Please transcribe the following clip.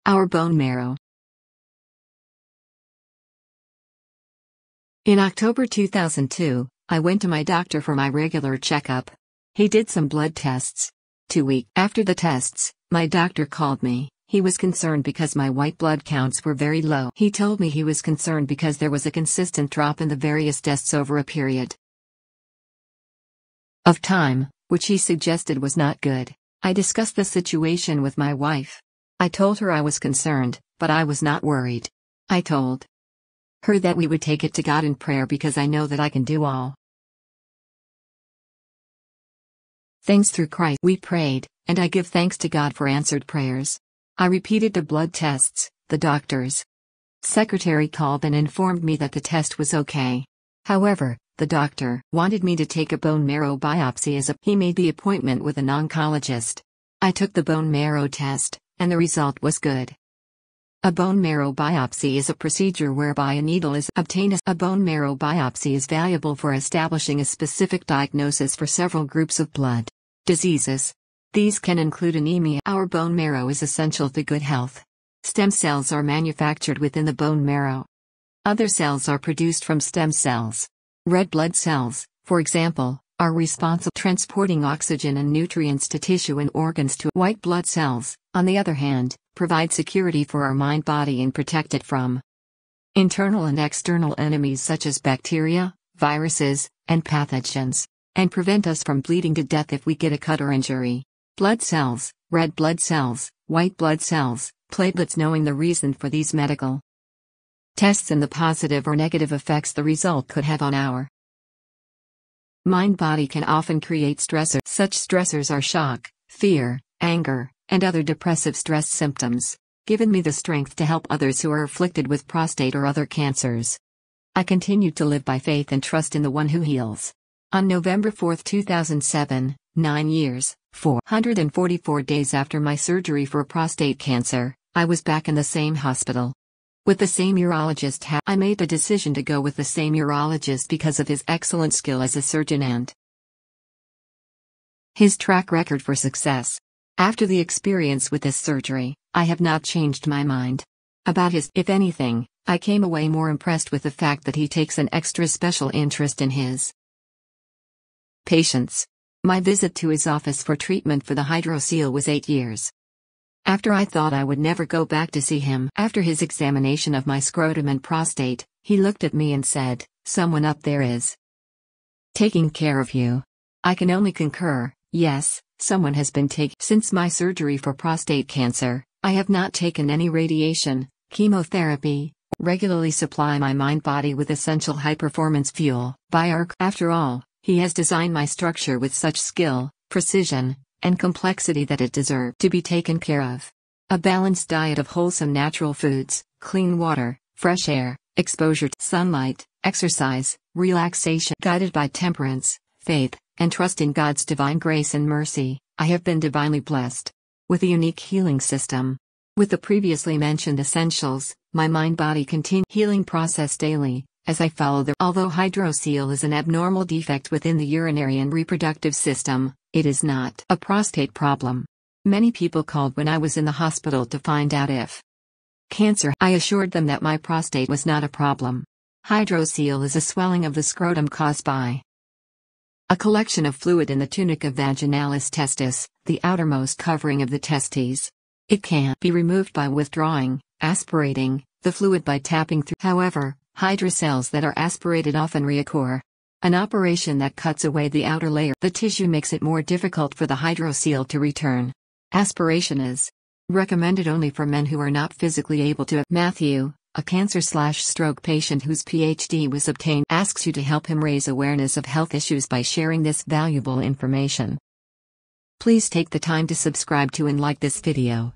Our bone marrow. In October 2002, I went to my doctor for my regular checkup. He did some blood tests. 2 weeks after the tests, my doctor called me. He was concerned because my white blood counts were very low. He told me he was concerned because there was a consistent drop in the various tests over a period of time, which he suggested was not good. I discussed the situation with my wife. I told her I was concerned, but I was not worried. I told her that we would take it to God in prayer because I know that I can do all things through Christ. We prayed, and I give thanks to God for answered prayers. I repeated the blood tests. The doctor's secretary called and informed me that the test was okay. However, the doctor wanted me to take a bone marrow biopsy he made the appointment with an oncologist. I took the bone marrow test, and the result was good. A bone marrow biopsy is a procedure whereby a needle is obtained. A bone marrow biopsy is valuable for establishing a specific diagnosis for several groups of blood diseases. These can include anemia. Our bone marrow is essential to good health. Stem cells are manufactured within the bone marrow. Other cells are produced from stem cells. Red blood cells, for example, are responsible for transporting oxygen and nutrients to tissue and organs. White blood cells, on the other hand, provide security for our mind body and protect it from internal and external enemies such as bacteria, viruses, and pathogens, and prevent us from bleeding to death if we get a cut or injury. Blood cells, red blood cells, white blood cells, platelets. Knowing the reason for these medical tests and the positive or negative effects the result could have on our mind-body can often create stressors. Such stressors are shock, fear, anger, and other depressive stress symptoms, given me the strength to help others who are afflicted with prostate or other cancers. I continued to live by faith and trust in the one who heals. On November 4, 2007, 9 years, 444 days after my surgery for prostate cancer, I was back in the same hospital with the same urologist. I made the decision to go with the same urologist because of his excellent skill as a surgeon and his track record for success. After the experience with this surgery, I have not changed my mind about his. If anything, I came away more impressed with the fact that he takes an extra special interest in his patients. My visit to his office for treatment for the hydrocele was 8 years after I thought I would never go back to see him. After his examination of my scrotum and prostate, he looked at me and said, "Someone up there is taking care of you." I can only concur. Yes, someone has been taking. Since my surgery for prostate cancer, I have not taken any radiation, chemotherapy, regularly supply my mind-body with essential high-performance fuel. After all, he has designed my structure with such skill, precision, and complexity that it deserved to be taken care of. A balanced diet of wholesome natural foods, clean water, fresh air, exposure to sunlight, exercise, relaxation, guided by temperance, faith, and trust in God's divine grace and mercy. I have been divinely blessed with a unique healing system. With the previously mentioned essentials, my mind-body continues healing process daily, as I follow the. Although hydrocele is an abnormal defect within the urinary and reproductive system, it is not a prostate problem. Many people called when I was in the hospital to find out if cancer. I assured them that my prostate was not a problem. Hydrocele is a swelling of the scrotum caused by a collection of fluid in the tunica vaginalis testis, the outermost covering of the testes. It can be removed by withdrawing, aspirating, the fluid by tapping through. However, hydroceles that are aspirated often reoccur. An operation that cuts away the outer layer. The tissue makes it more difficult for the hydrocele to return. Aspiration is recommended only for men who are not physically able to. Matthew, a cancer/stroke patient whose Ph.D. was obtained, asks you to help him raise awareness of health issues by sharing this valuable information. Please take the time to subscribe to and like this video.